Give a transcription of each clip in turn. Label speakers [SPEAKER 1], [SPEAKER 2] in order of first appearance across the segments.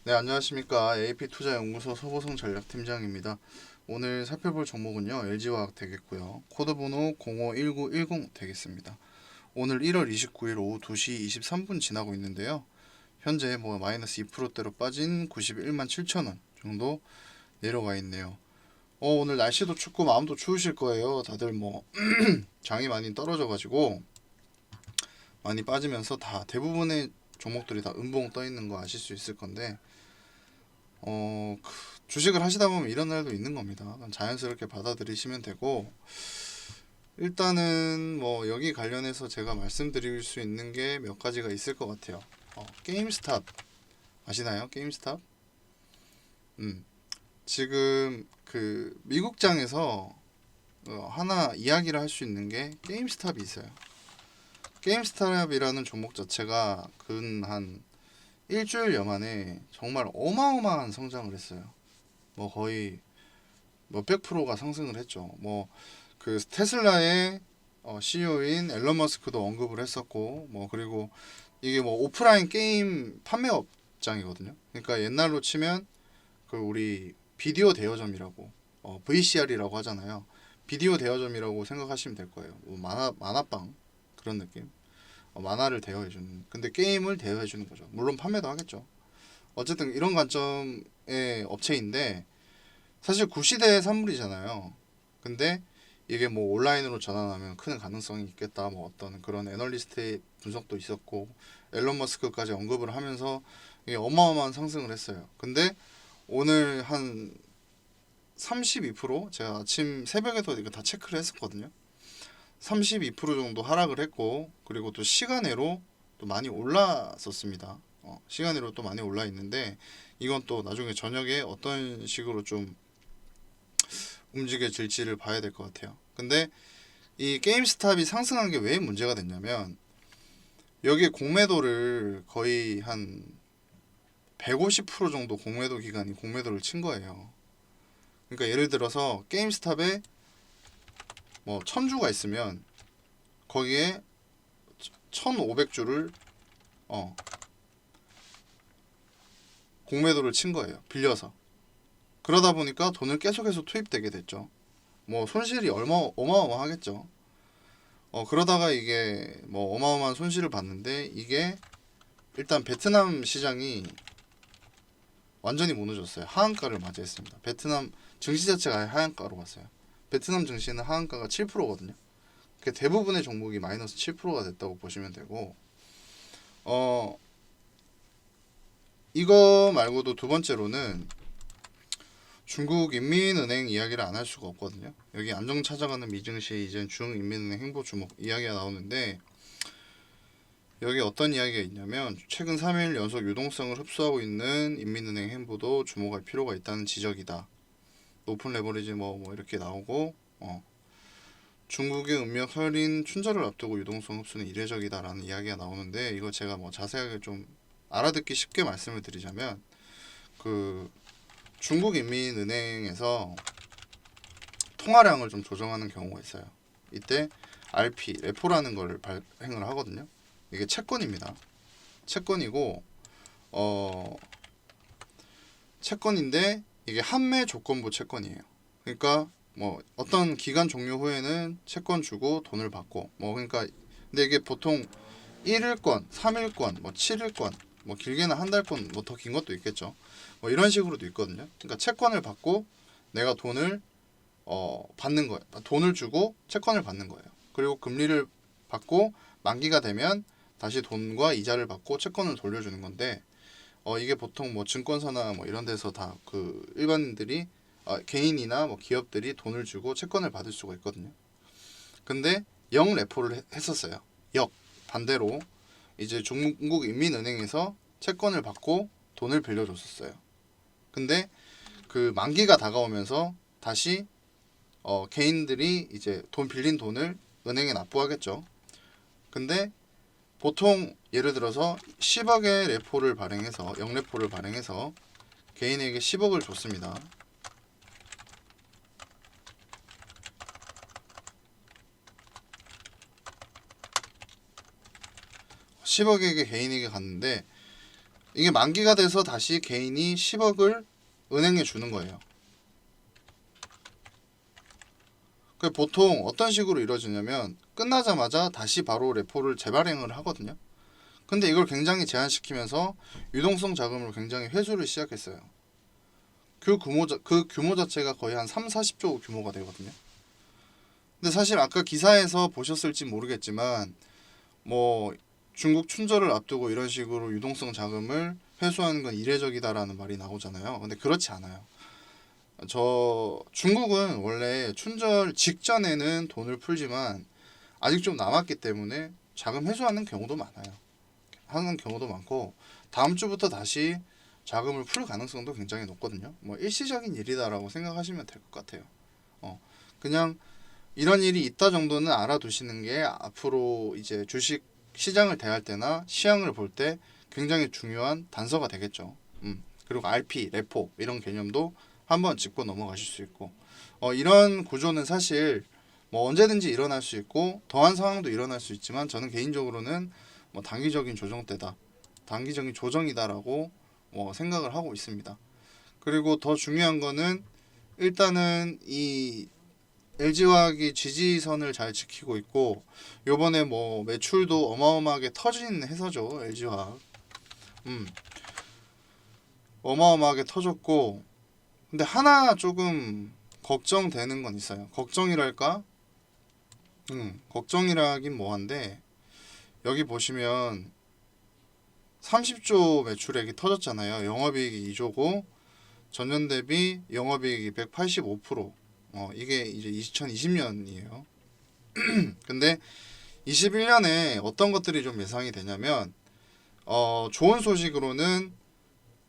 [SPEAKER 1] 네, 안녕하십니까. AP투자연구소 서보성 전략팀장입니다. 오늘 살펴볼 종목은요, LG화학 되겠고요. 코드번호 051910 되겠습니다. 오늘 1월 29일 오후 2시 23분 지나고 있는데요. 현재 마이너스 2%대로 빠진 91만 7천 원 정도 내려와 있네요. 오늘 날씨도 춥고 마음도 추우실 거예요. 다들 장이 많이 떨어져가지고 많이 빠지면서 다 대부분의 종목들이 다 음봉 떠 있는 거 아실 수 있을 건데 주식을 하시다 보면 이런 날도 있는 겁니다. 자연스럽게 받아들이시면 되고, 일단은 여기 관련해서 제가 말씀드릴 수 있는 게 몇 가지가 있을 것 같아요. 게임스탑 아시나요? 게임스탑? 지금 그 미국장에서 하나 이야기를 할 수 있는 게 게임스탑이 있어요. 게임스탑이라는 종목 자체가 근 한 일주일여 만에 정말 어마어마한 성장을 했어요. 거의 몇백 프로가 상승을 했죠. 그 테슬라의 CEO인 앨런 머스크도 언급을 했었고, 그리고 이게 오프라인 게임 판매업장이거든요. 그러니까 옛날로 치면 그 우리 비디오 대여점이라고 VCR이라고 하잖아요. 비디오 대여점이라고 생각하시면 될 거예요. 만화방 그런 느낌. 만화를 대여해주는. 근데 게임을 대여해주는 거죠. 물론 판매도 하겠죠. 어쨌든 이런 관점의 업체인데 사실 구시대의 산물이잖아요. 근데 이게 온라인으로 전환하면 큰 가능성이 있겠다. 어떤 그런 애널리스트의 분석도 있었고 앨런 머스크까지 언급을 하면서 이게 어마어마한 상승을 했어요. 근데 오늘 한 32% 제가 아침 새벽에도 이거 다 체크를 했었거든요. 32% 정도 하락을 했고 그리고 또 시간외로 또 많이 올랐었습니다. 시간외로 또 많이 올라 있는데 이건 또 나중에 저녁에 어떤 식으로 좀 움직여질지를 봐야 될 것 같아요. 근데 이 게임스탑이 상승한 게 왜 문제가 됐냐면 여기에 공매도를 거의 한 150% 정도 공매도 기간이 공매도를 친 거예요. 그러니까 예를 들어서 게임스탑에 1000주가 있으면 거기에 1500주를 공매도를 친 거예요. 빌려서. 그러다 보니까 돈을 계속해서 투입되게 됐죠. 손실이 어마어마하겠죠. 그러다가 이게 어마어마한 손실을 봤는데 이게 일단 베트남 시장이 완전히 무너졌어요. 하한가를 맞이했습니다. 베트남 증시 자체가 하한가로 갔어요. 베트남 증시는 하한가가 7%거든요. 대부분의 종목이 마이너스 7%가 됐다고 보시면 되고 이거 말고도 두 번째로는 중국 인민은행 이야기를 안 할 수가 없거든요. 여기 안정 찾아가는 미증시 이제 중인민은행 행보 주목 이야기가 나오는데 여기 어떤 이야기가 있냐면 최근 3일 연속 유동성을 흡수하고 있는 인민은행 행보도 주목할 필요가 있다는 지적이다. 높은 레버리지 이렇게 나오고 중국의 음력 설인 춘절을 앞두고 유동성 흡수는 이례적이다라는 이야기가 나오는데 이거 제가 자세하게 좀 알아듣기 쉽게 말씀을 드리자면 그 중국인민은행에서 통화량을 좀 조정하는 경우가 있어요. 이때 RP, 레포라는 걸 발행을 하거든요. 이게 채권입니다. 채권이고 채권인데 이게 한매 조건부 채권이에요. 그러니까 어떤 기간 종료 후에는 채권 주고 돈을 받고 그러니까 근데 이게 보통 1일권, 3일권, 7일권, 길게는 한 달권, 더 긴 것도 있겠죠. 이런 식으로도 있거든요. 그러니까 채권을 받고 내가 돈을 받는 거예요. 돈을 주고 채권을 받는 거예요. 그리고 금리를 받고 만기가 되면 다시 돈과 이자를 받고 채권을 돌려주는 건데 이게 보통 증권사나 이런 데서 다 그 일반인들이 개인이나 기업들이 돈을 주고 채권을 받을 수가 있거든요. 근데 역 레포를 했었어요. 역 반대로 이제 중국인민은행에서 채권을 받고 돈을 빌려줬었어요. 근데 그 만기가 다가오면서 다시 개인들이 이제 돈 빌린 돈을 은행에 납부하겠죠. 근데 보통 예를 들어서 10억의 레포를 발행해서 영레포를 발행해서 개인에게 10억을 줬습니다. 10억에게 개인에게 갔는데 이게 만기가 돼서 다시 개인이 10억을 은행에 주는 거예요. 보통 어떤 식으로 이루어지냐면 끝나자마자 다시 바로 레포를 재발행을 하거든요. 근데 이걸 굉장히 제한시키면서 유동성 자금을 굉장히 회수를 시작했어요. 그 규모 자체가 거의 한 3, 40조 규모가 되거든요. 근데 사실 아까 기사에서 보셨을지 모르겠지만 뭐 중국 춘절을 앞두고 이런 식으로 유동성 자금을 회수하는 건 이례적이다라는 말이 나오잖아요. 근데 그렇지 않아요. 중국은 원래 춘절 직전에는 돈을 풀지만 아직 좀 남았기 때문에 자금 회수하는 경우도 많아요. 하는 경우도 많고 다음 주부터 다시 자금을 풀 가능성도 굉장히 높거든요. 뭐 일시적인 일이다라고 생각하시면 될 것 같아요. 그냥 이런 일이 있다 정도는 알아두시는 게 앞으로 이제 주식 시장을 대할 때나 시황을 볼 때 굉장히 중요한 단서가 되겠죠. 그리고 RP, 레포 이런 개념도 한번 짚고 넘어가실 수 있고 이런 구조는 사실 뭐 언제든지 일어날 수 있고 더한 상황도 일어날 수 있지만 저는 개인적으로는 뭐 단기적인 조정 때다, 단기적인 조정이다라고 생각을 하고 있습니다. 그리고 더 중요한 거는 일단은 이 LG화학이 지지선을 잘 지키고 있고 요번에 뭐 매출도 어마어마하게 터진 회사죠. LG화학. 어마어마하게 터졌고 근데 하나 조금 걱정되는 건 있어요. 걱정이랄까? 걱정이라긴 뭐한데 여기 보시면 30조 매출액이 터졌잖아요. 영업이익이 2조고 전년 대비 영업이익이 185%. 이게 이제 2020년이에요. 근데 21년에 어떤 것들이 좀 예상이 되냐면 좋은 소식으로는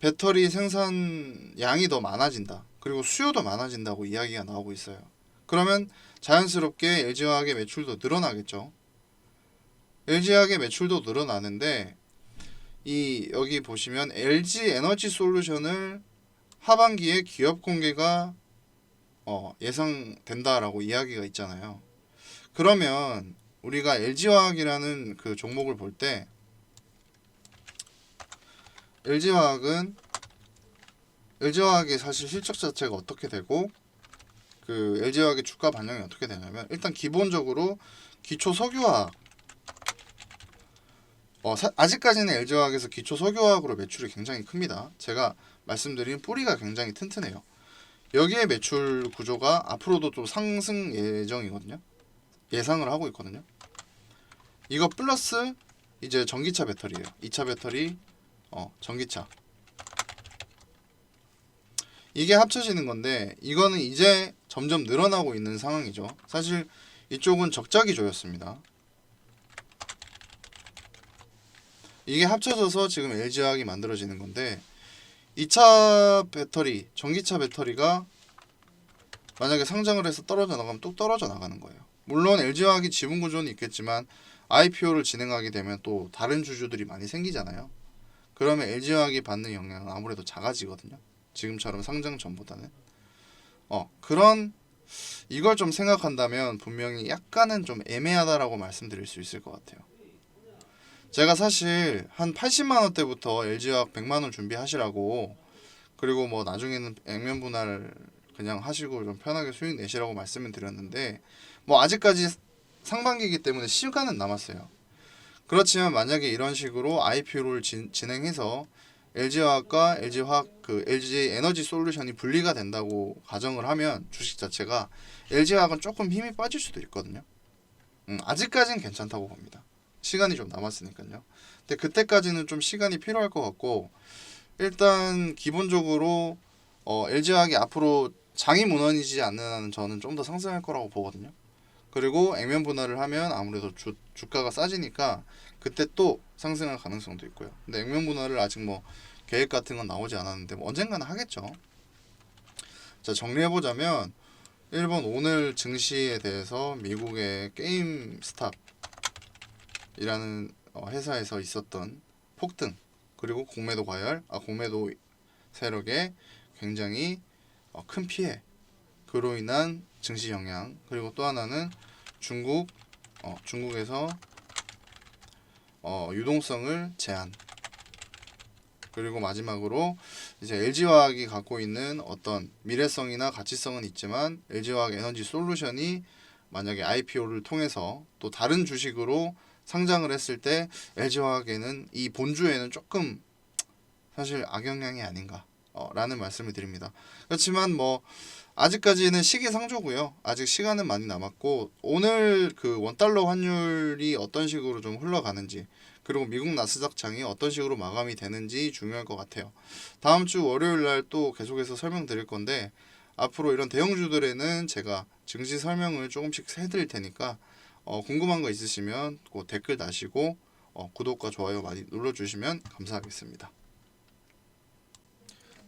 [SPEAKER 1] 배터리 생산 양이 더 많아진다. 그리고 수요도 많아진다고 이야기가 나오고 있어요. 그러면 자연스럽게 LG화학의 매출도 늘어나겠죠. LG화학의 매출도 늘어나는데 여기 보시면 LG 에너지 솔루션을 하반기에 기업 공개가 예상된다라고 이야기가 있잖아요. 그러면 우리가 LG화학이라는 그 종목을 볼 때 LG화학의 사실 실적 자체가 어떻게 되고 그 LG화학의 주가 반영이 어떻게 되냐면 일단 기본적으로 기초 석유화학 아직까지는 LG화학에서 기초 석유화학으로 매출이 굉장히 큽니다. 제가 말씀드린 뿌리가 굉장히 튼튼해요. 여기에 매출 구조가 앞으로도 좀 상승 예정이거든요. 예상을 하고 있거든요. 이거 플러스 이제 전기차 배터리예요. 2차 배터리, 전기차. 이게 합쳐지는 건데 이거는 이제 점점 늘어나고 있는 상황이죠. 사실 이쪽은 적자 기조였습니다. 이게 합쳐져서 지금 LG화학이 만들어지는 건데 2차 배터리, 전기차 배터리가 만약에 상장을 해서 떨어져 나가면 뚝 떨어져 나가는 거예요. 물론 LG화학이 지분 구조는 있겠지만 IPO를 진행하게 되면 또 다른 주주들이 많이 생기잖아요. 그러면 LG화학이 받는 영향은 아무래도 작아지거든요. 지금처럼 상장 전보다는. 그런 이걸 좀 생각한다면 분명히 약간은 좀 애매하다라고 말씀드릴 수 있을 것 같아요. 제가 사실 한 80만 원대부터 LG화학 100만 원 준비하시라고 그리고 뭐 나중에는 액면 분할 그냥 하시고 좀 편하게 수익 내시라고 말씀을 드렸는데 뭐 아직까지 상반기이기 때문에 시간은 남았어요. 그렇지만 만약에 이런 식으로 IPO를 진행해서 LG화학과 LG화학 그 LG 에너지 솔루션이 분리가 된다고 가정을 하면 주식 자체가 LG화학은 조금 힘이 빠질 수도 있거든요. 아직까지는 괜찮다고 봅니다. 시간이 좀 남았으니까요. 근데 그때까지는 좀 시간이 필요할 것 같고 일단 기본적으로 LG화학이 앞으로 장이 무너지지 않는 한은 저는 좀 더 상승할 거라고 보거든요. 그리고 액면 분할을 하면 아무래도 주가가 싸지니까 그때 또 상승할 가능성도 있고요. 근데 액면 분할을 아직 뭐 계획 같은 건 나오지 않았는데 뭐 언젠가는 하겠죠. 자, 정리해보자면 일본 오늘 증시에 대해서 미국의 게임스탑이라는 회사에서 있었던 폭등 그리고 공매도 세력의 굉장히 큰 피해 그로 인한 증시 영향 그리고 또 하나는 중국에서 유동성을 제한 그리고 마지막으로 이제 LG화학이 갖고 있는 어떤 미래성이나 가치성은 있지만 LG화학 에너지 솔루션이 만약에 IPO를 통해서 또 다른 주식으로 상장을 했을 때 LG화학에는 이 본주에는 조금 사실 악영향이 아닌가 라는 말씀을 드립니다. 그렇지만 뭐 아직까지는 시기상조고요. 아직 시간은 많이 남았고 오늘 그 원달러 환율이 어떤 식으로 좀 흘러가는지 그리고 미국 나스닥 장이 어떤 식으로 마감이 되는지 중요할 것 같아요. 다음 주 월요일 날 또 계속해서 설명드릴 건데 앞으로 이런 대형주들에는 제가 증시 설명을 조금씩 해드릴 테니까 궁금한 거 있으시면 그 댓글 다시고 구독과 좋아요 많이 눌러주시면 감사하겠습니다.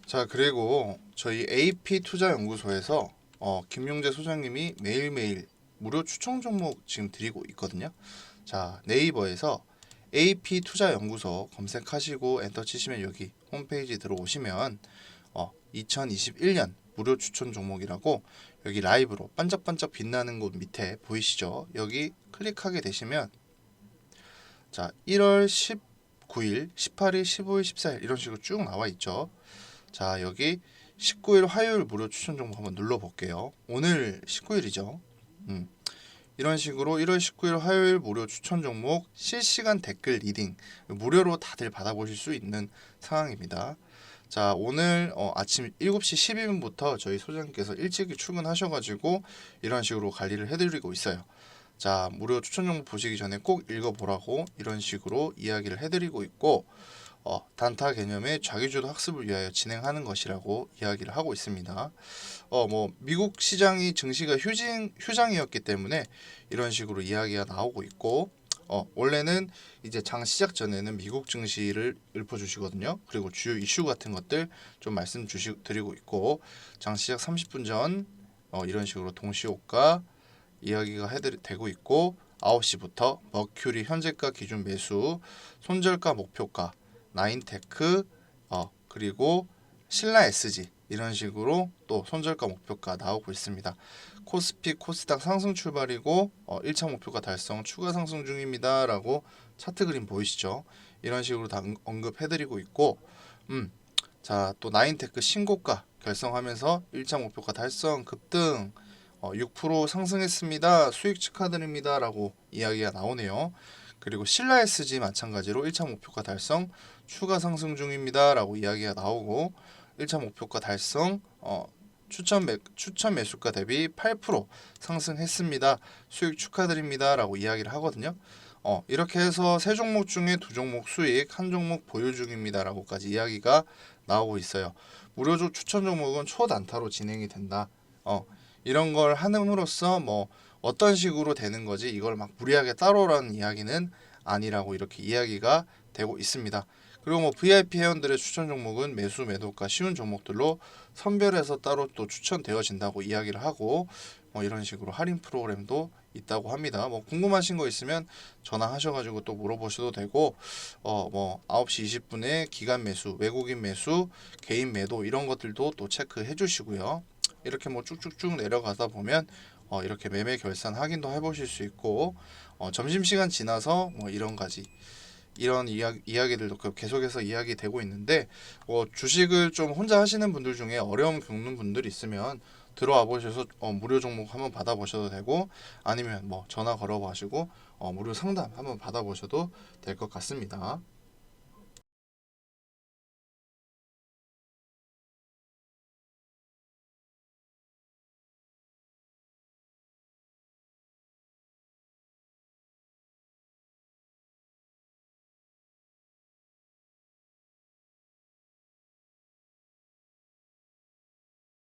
[SPEAKER 1] 자, 그리고 저희 AP투자연구소에서 김용재 소장님이 매일매일 무료 추천 종목 지금 드리고 있거든요. 자, 네이버에서 AP투자연구소 검색하시고 엔터 치시면 여기 홈페이지 들어오시면 2021년 무료 추천 종목이라고 여기 라이브로 반짝반짝 빛나는 곳 밑에 보이시죠? 여기 클릭하게 되시면 자, 1월 19일, 18일, 15일, 14일 이런 식으로 쭉 나와 있죠. 자, 여기 19일 화요일 무료 추천 종목 한번 눌러볼게요. 오늘 19일이죠. 이런 식으로 1월 19일 화요일 무료 추천 종목 실시간 댓글 리딩 무료로 다들 받아보실 수 있는 상황입니다. 자, 오늘 아침 7시 12분부터 저희 소장님께서 일찍 출근하셔가지고 이런 식으로 관리를 해드리고 있어요. 자, 무료 추천 종목 보시기 전에 꼭 읽어보라고 이런 식으로 이야기를 해드리고 있고 단타 개념의 자기주도 학습을 위하여 진행하는 것이라고 이야기를 하고 있습니다. 뭐 미국 시장이 증시가 휴장이었기 때문에 이런 식으로 이야기가 나오고 있고 원래는 이제 장 시작 전에는 미국 증시를 읊어주시거든요. 그리고 주요 이슈 같은 것들 좀 드리고 있고 장 시작 30분 전 이런 식으로 동시효과 이야기가 되고 있고 9시부터 머큐리 현재가 기준 매수 손절가 목표가 나인테크 그리고 신라 SG 이런 식으로 또 손절가 목표가 나오고 있습니다. 코스피 코스닥 상승 출발이고 1차 목표가 달성 추가 상승 중입니다 라고 차트 그림 보이시죠? 이런 식으로 다 언급해드리고 있고 자, 또 나인테크 신고가 결성하면서 1차 목표가 달성 급등 6% 상승했습니다. 수익 축하드립니다 라고 이야기가 나오네요. 그리고 신라 SG 마찬가지로 1차 목표가 달성 추가 상승 중입니다 라고 이야기가 나오고 1차 목표가 달성 추천 매수가 대비 8% 상승했습니다. 수익 축하드립니다 라고 이야기를 하거든요. 이렇게 해서 세 종목 중에 두 종목 수익, 한 종목 보유 중입니다 라고까지 이야기가 나오고 있어요. 무료 추천 종목은 초단타로 진행이 된다. 이런 걸 함으로써 뭐 어떤 식으로 되는 거지 이걸 막 무리하게 따로라는 이야기는 아니라고 이렇게 이야기가 되고 있습니다. 그리고 뭐 VIP 회원들의 추천 종목은 매수 매도가 쉬운 종목들로 선별해서 따로 또 추천되어진다고 이야기를 하고 이런 식으로 할인 프로그램도 있다고 합니다. 뭐 궁금하신 거 있으면 전화하셔가지고 또 물어보셔도 되고 뭐 9시 20분에 기간 매수, 외국인 매수, 개인 매도 이런 것들도 또 체크해 주시고요. 이렇게 뭐 쭉쭉쭉 내려가다 보면 이렇게 매매 결산 확인도 해보실 수 있고 점심시간 지나서 뭐 이런 이야기들도 계속해서 이야기되고 있는데 주식을 좀 혼자 하시는 분들 중에 어려움 겪는 분들 있으면 들어와 보셔서 무료 종목 한번 받아보셔도 되고 아니면 뭐 전화 걸어 보시고 무료 상담 한번 받아보셔도 될 것 같습니다.